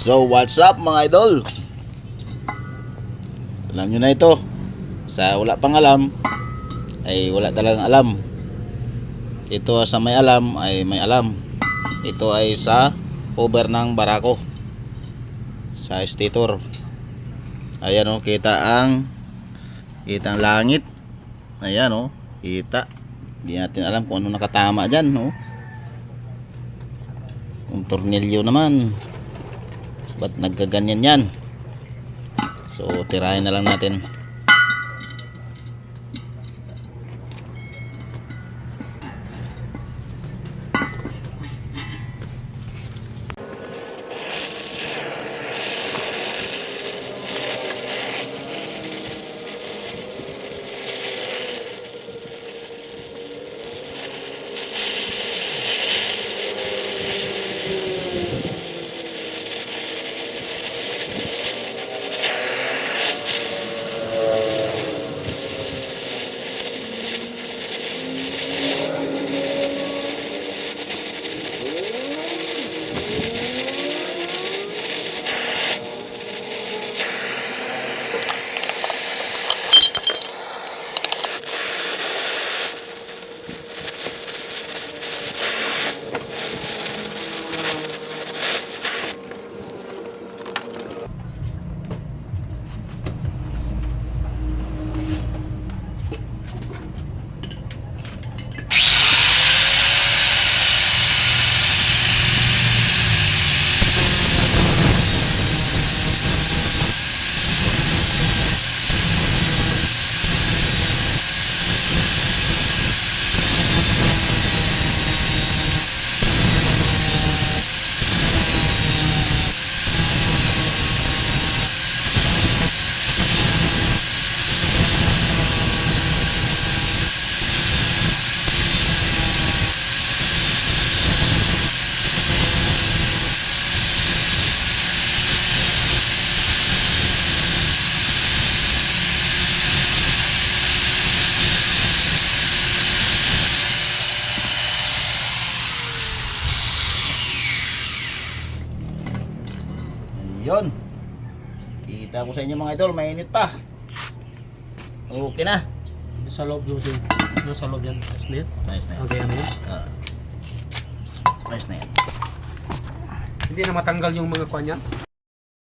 So what's up mga idol? Alam nyo na ito. Sa wala pang alam ay wala talagang alam. Ito sa may alam ay may alam. Ito ay sa cover ng barako, sa stator. Ayan o, kita ang langit. Ayan o, kita. Hindi natin alam kung ano nakatama dyan o. Yung tornilyo naman, ba't nagkaganyan yan? So tirahin na lang natin. Yun, kita ko sa inyo mga idol, mainit pa. Okay na. Sa loob yung sa loob yan. Nice na yan. Okay, ano yun? Nice na yan. Hindi na matanggal yung mga kuwan yan.